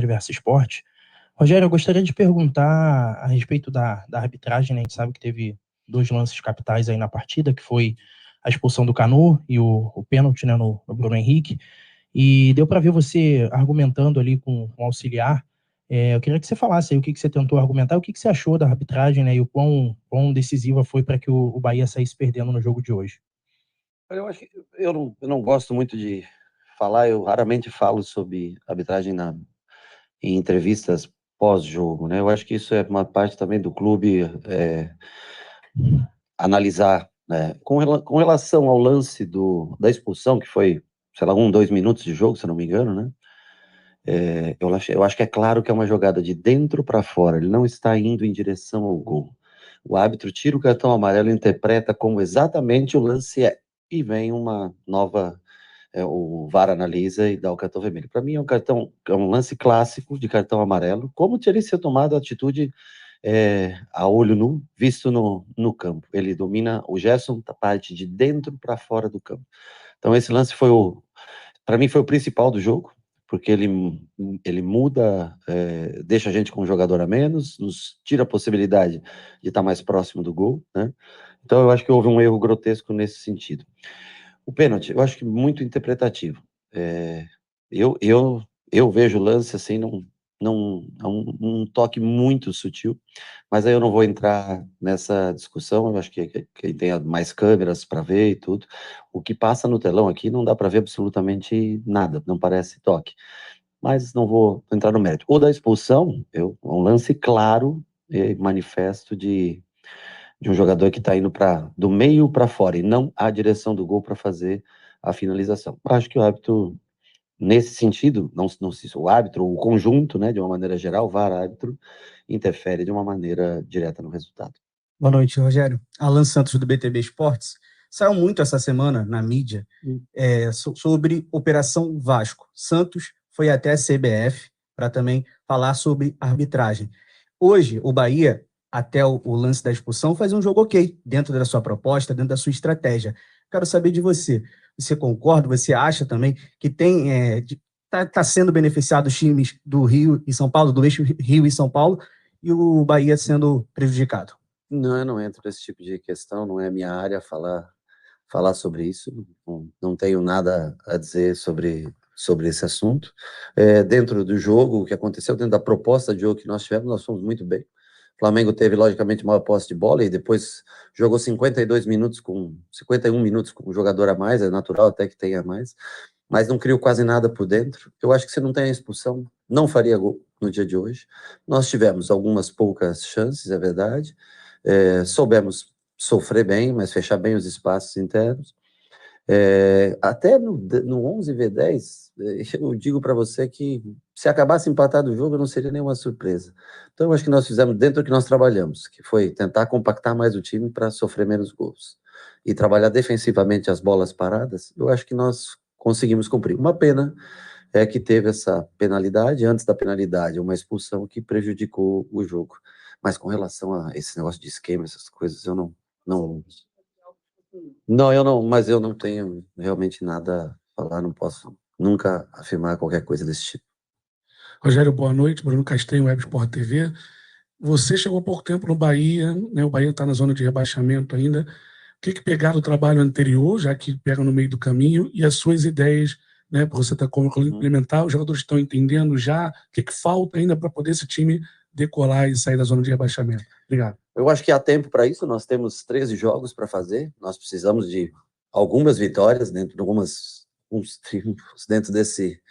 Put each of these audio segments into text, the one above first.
Versus Sport. Rogério, eu gostaria de perguntar a respeito da arbitragem, né? A gente sabe que teve dois lances capitais aí na partida, que foi a expulsão do Canu e o pênalti, né, no Bruno Henrique. E deu para ver você argumentando ali com o auxiliar. Eu queria que você falasse aí o que você tentou argumentar, o que você achou da arbitragem, né, e o quão decisiva foi para que o Bahia saísse perdendo no jogo de hoje. Eu acho que eu não gosto muito de falar, eu raramente falo sobre arbitragem em entrevistas pós-jogo, né? Eu acho que isso é uma parte também do clube analisar, né? Com relação ao lance da expulsão, que foi, sei lá, 2 minutos de jogo, se eu não me engano, né? Eu acho que é claro que é uma jogada de dentro para fora, ele não está indo em direção ao gol. O árbitro tira o cartão amarelo e interpreta como exatamente o lance é. E vem uma nova, o VAR analisa e dá o cartão vermelho. Para mim é um lance clássico de cartão amarelo, como teria sido tomada a atitude a olho nu, visto no campo. Ele domina, o Gerson parte de dentro para fora do campo. Então esse lance para mim foi o principal do jogo, porque ele muda, deixa a gente com um jogador a menos, nos tira a possibilidade de estar mais próximo do gol, né? Então eu acho que houve um erro grotesco nesse sentido. O pênalti, eu acho que muito interpretativo. Eu vejo o lance assim, é um toque muito sutil, mas aí eu não vou entrar nessa discussão. Eu acho que quem tem mais câmeras para ver e tudo, o que passa no telão aqui não dá para ver absolutamente nada, não parece toque. Mas não vou entrar no mérito. O da expulsão, um lance claro e manifesto de um jogador que está indo do meio para fora e não a direção do gol para fazer a finalização. Acho que o árbitro, nesse sentido, não se o árbitro, o conjunto, né, de uma maneira geral, o VAR árbitro, interfere de uma maneira direta no resultado. Boa noite, Rogério. Alan Santos, do BTB Esportes. Saiu muito essa semana na mídia sobre Operação Vasco. Santos foi até a CBF para também falar sobre arbitragem. Hoje, o Bahia, até o lance da expulsão, faz um jogo ok, dentro da sua proposta, dentro da sua estratégia. Quero saber de você. Você concorda? Você acha também que tá sendo beneficiado os times do Rio e São Paulo, do eixo Rio e São Paulo, e o Bahia sendo prejudicado? Não, eu não entro nesse tipo de questão, não é minha área falar sobre isso, não tenho nada a dizer sobre esse assunto. Dentro do jogo, o que aconteceu, dentro da proposta de jogo que nós tivemos, nós fomos muito bem. O Flamengo teve, logicamente, maior posse de bola e depois jogou 51 minutos com um jogador a mais, é natural até que tenha mais, mas não criou quase nada por dentro. Eu acho que se não tem a expulsão, não faria gol no dia de hoje. Nós tivemos algumas poucas chances, é verdade, soubemos sofrer bem, mas fechar bem os espaços internos. Até no 11v10, eu digo para você que se acabasse empatado o jogo, não seria nenhuma surpresa. Então, eu acho que nós fizemos dentro do que nós trabalhamos, que foi tentar compactar mais o time para sofrer menos gols. E trabalhar defensivamente as bolas paradas, eu acho que nós conseguimos cumprir. Uma pena é que teve essa penalidade, antes da penalidade, uma expulsão que prejudicou o jogo. Mas com relação a esse negócio de esquema, essas coisas, mas eu não tenho realmente nada a falar, não posso nunca afirmar qualquer coisa desse tipo. Rogério, boa noite. Bruno Castanho, Web Sport TV. Você chegou há pouco tempo no Bahia, né? O Bahia está na zona de rebaixamento ainda. O que pegaram do trabalho anterior, já que pega no meio do caminho, e as suas ideias, né? Para você estar como implementar, os jogadores estão entendendo já o que falta ainda para poder esse time decolar e sair da zona de rebaixamento. Obrigado. Eu acho que há tempo para isso, nós temos 13 jogos para fazer, nós precisamos de algumas vitórias dentro de uns triunfos dentro desse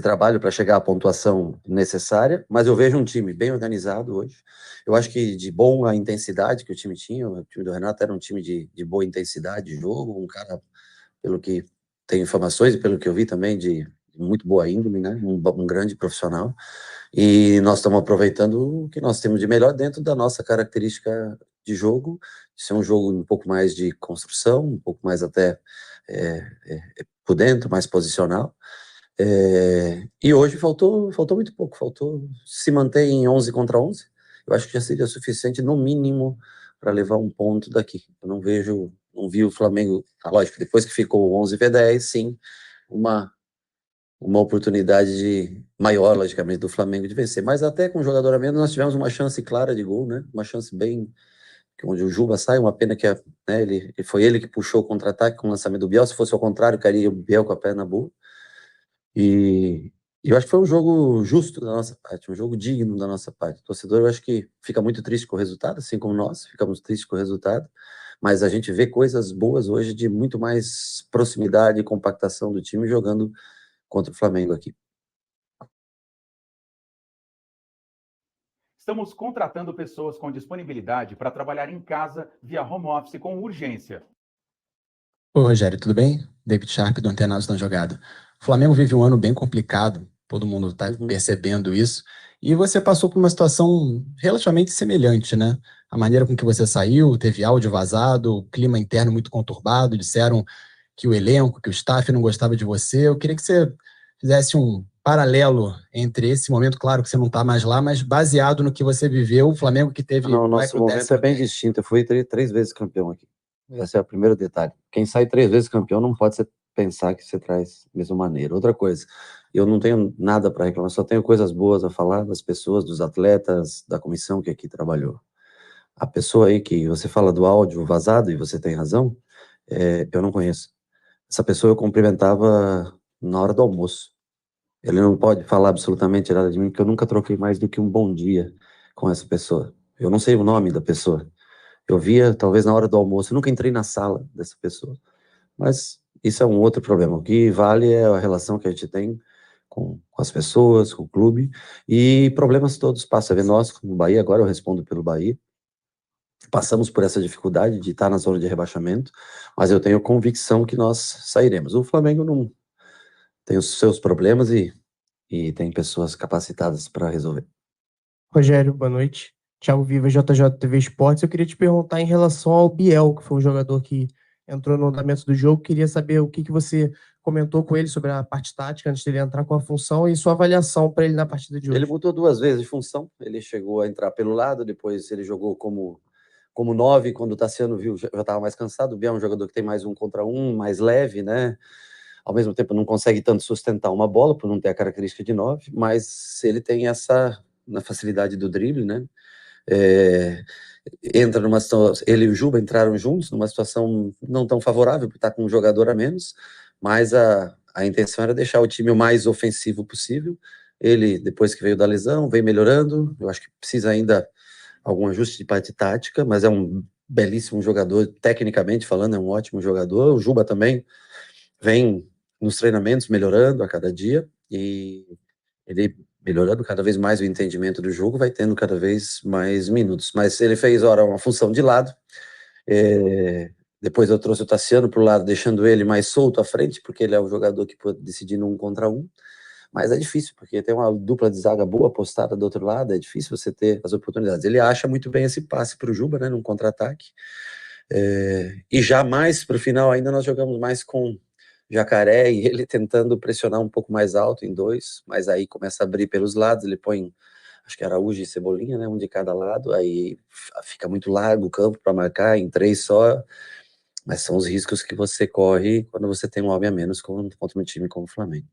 trabalho para chegar à pontuação necessária, mas eu vejo um time bem organizado hoje. Eu acho que de boa intensidade que o time tinha, o time do Renato era um time de boa intensidade de jogo, um cara, pelo que tem informações e pelo que eu vi também, de muito boa índole, né? Um grande profissional. E nós estamos aproveitando o que nós temos de melhor dentro da nossa característica de jogo, de ser um jogo um pouco mais de construção, um pouco mais até por dentro, mais posicional. E hoje faltou muito pouco, faltou se manter em 11 contra 11. Eu acho que já seria suficiente, no mínimo, para levar um ponto daqui. Eu não vi o Flamengo, lógico, depois que ficou 11v10, sim, uma uma oportunidade maior, logicamente, do Flamengo de vencer. Mas até com um jogador a menos, nós tivemos uma chance clara de gol, né? Uma chance bem onde o Juba sai, uma pena que né, foi ele que puxou o contra-ataque com o lançamento do Biel. Se fosse ao contrário, cairia o Biel com a perna boa. E eu acho que foi um jogo justo da nossa parte, um jogo digno da nossa parte. O torcedor, eu acho que fica muito triste com o resultado, assim como nós ficamos tristes com o resultado, mas a gente vê coisas boas hoje de muito mais proximidade e compactação do time jogando contra o Flamengo aqui. Estamos contratando pessoas com disponibilidade para trabalhar em casa via home office com urgência. Oi, Rogério, tudo bem? David Sharp do Antenados na Jogada. O Flamengo vive um ano bem complicado, todo mundo está percebendo isso, e você passou por uma situação relativamente semelhante, né? A maneira com que você saiu, teve áudio vazado, clima interno muito conturbado, disseram que o elenco, que o staff não gostava de você. Eu queria que você fizesse um paralelo entre esse momento, claro que você não está mais lá, mas baseado no que você viveu, o Flamengo que teve... Não, o nosso momento é bem distinto, eu fui três vezes campeão aqui. Esse é o primeiro detalhe. Quem sai 3 vezes campeão não pode pensar que você traz da mesma maneira. Outra coisa, eu não tenho nada para reclamar, só tenho coisas boas a falar das pessoas, dos atletas, da comissão que aqui trabalhou. A pessoa aí que você fala do áudio vazado, e você tem razão, eu não conheço. Essa pessoa eu cumprimentava na hora do almoço. Ele não pode falar absolutamente nada de mim, porque eu nunca troquei mais do que um bom dia com essa pessoa. Eu não sei o nome da pessoa. Eu via, talvez, na hora do almoço. Eu nunca entrei na sala dessa pessoa. Mas isso é um outro problema. O que vale é a relação que a gente tem com as pessoas, com o clube. E problemas todos passam. Nós, como Bahia, agora eu respondo pelo Bahia, passamos por essa dificuldade de estar na zona de rebaixamento, mas eu tenho convicção que nós sairemos. O Flamengo não tem os seus problemas e tem pessoas capacitadas para resolver. Rogério, boa noite. Thiago Viva, JJ TV Esportes. Eu queria te perguntar em relação ao Biel, que foi um jogador que entrou no andamento do jogo. Queria saber o que você comentou com ele sobre a parte tática antes dele entrar com a função e sua avaliação para ele na partida de hoje. Ele mudou 2 vezes de função. Ele chegou a entrar pelo lado, depois ele jogou como 9, quando o Tassiano viu, já estava mais cansado. O Biel é um jogador que tem mais 1 contra 1, mais leve, né? Ao mesmo tempo não consegue tanto sustentar uma bola, por não ter a característica de 9, mas ele tem essa na facilidade do drible, né? Entra numa situação, ele e o Juba entraram juntos numa situação não tão favorável, porque está com um jogador a menos, mas a intenção era deixar o time o mais ofensivo possível. Ele, depois que veio da lesão, vem melhorando. Eu acho que precisa ainda algum ajuste de parte tática, mas é um belíssimo jogador, tecnicamente falando, é um ótimo jogador. O Juba também vem nos treinamentos melhorando a cada dia, e ele melhorando cada vez mais o entendimento do jogo, vai tendo cada vez mais minutos. Mas ele fez, uma função de lado, depois eu trouxe o Tassiano para o lado, deixando ele mais solto à frente, porque ele é um jogador que pode decidir no 1 contra 1, mas é difícil, porque tem uma dupla de zaga boa postada do outro lado, é difícil você ter as oportunidades. Ele acha muito bem esse passe para o Juba, né, num contra-ataque, e já mais para o final ainda nós jogamos mais com Jacaré e ele tentando pressionar um pouco mais alto em 2, mas aí começa a abrir pelos lados, ele põe, acho que Araújo e Cebolinha, né, um de cada lado, aí fica muito largo o campo para marcar em 3 só, mas são os riscos que você corre quando você tem um homem a menos contra um time como o Flamengo.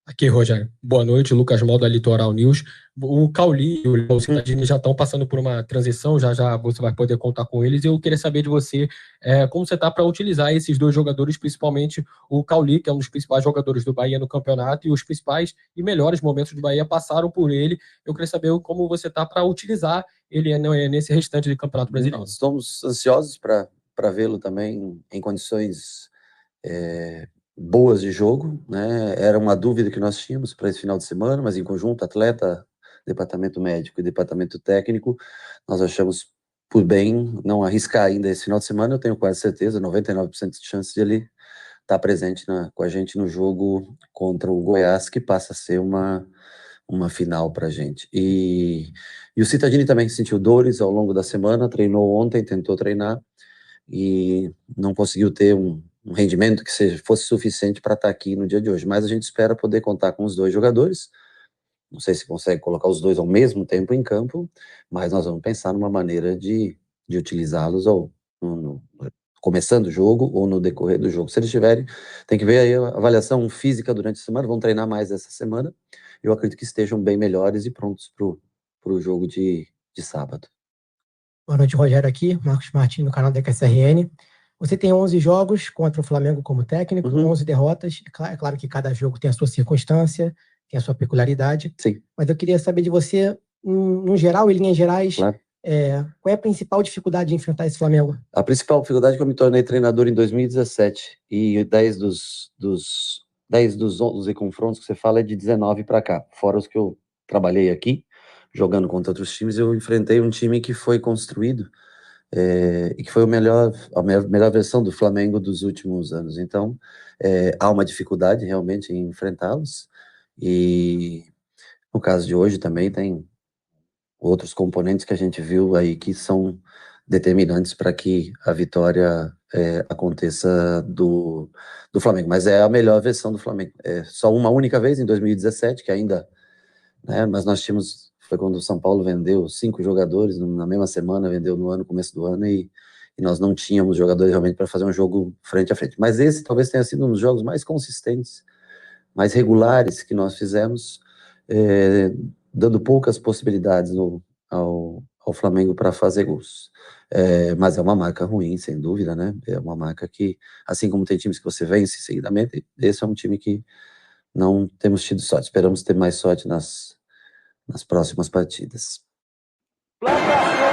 Aqui, Rogério. Boa noite, Lucas Mol da Litoral News. O Cauli e o Léo Cittadini já estão passando por uma transição, já você vai poder contar com eles. Eu queria saber de você como você está para utilizar esses 2 jogadores, principalmente o Cauli, que é um dos principais jogadores do Bahia no campeonato, e os principais e melhores momentos do Bahia passaram por ele. Eu queria saber como você está para utilizar ele nesse restante de Campeonato Brasileiro. Nós estamos ansiosos para vê-lo também em condições boas de jogo, né? Era uma dúvida que nós tínhamos para esse final de semana, mas em conjunto, atleta, departamento médico e departamento técnico, nós achamos por bem não arriscar ainda esse final de semana. Eu tenho quase certeza, 99% de chance de ele estar presente com a gente no jogo contra o Goiás, que passa a ser uma final para a gente. E o Cittadini também sentiu dores ao longo da semana, treinou ontem, tentou treinar, e não conseguiu ter um rendimento que fosse suficiente para estar aqui no dia de hoje, mas a gente espera poder contar com os 2 jogadores. Não sei se consegue colocar os 2 ao mesmo tempo em campo, mas nós vamos pensar numa maneira de utilizá-los começando o jogo ou no decorrer do jogo. Se eles tiverem, tem que ver aí a avaliação física durante a semana, vão treinar mais essa semana. Eu acredito que estejam bem melhores e prontos para o jogo de sábado. Boa noite, Rogério aqui, Marcos Martins, no canal da QSRN. Você tem 11 jogos contra o Flamengo como técnico, 11 derrotas. É claro que cada jogo tem a sua circunstância, tem a sua peculiaridade. Sim. Mas eu queria saber de você, no geral, em linhas gerais, Claro. Qual é a principal dificuldade de enfrentar esse Flamengo? A principal dificuldade é que eu me tornei treinador em 2017 e 10 dos 11 confrontos que você fala é de 19 para cá, fora os que eu trabalhei aqui, jogando contra outros times. Eu enfrentei um time que foi construído e que foi a melhor versão do Flamengo dos últimos anos. Então, há uma dificuldade realmente em enfrentá-los, e no caso de hoje também tem outros componentes que a gente viu aí que são determinantes para que a vitória aconteça do Flamengo. Mas é a melhor versão do Flamengo. Só uma única vez, em 2017, que ainda... né, mas nós tínhamos... Foi quando o São Paulo vendeu 5 jogadores, na mesma semana, vendeu no começo do ano, e nós não tínhamos jogadores realmente para fazer um jogo frente a frente. Mas esse talvez tenha sido um dos jogos mais consistentes, mais regulares que nós fizemos, dando poucas possibilidades ao Flamengo para fazer gols. Mas é uma marca ruim, sem dúvida, né? É uma marca que, assim como tem times que você vence seguidamente, esse é um time que não temos tido sorte. Esperamos ter mais sorte nas próximas partidas. Placa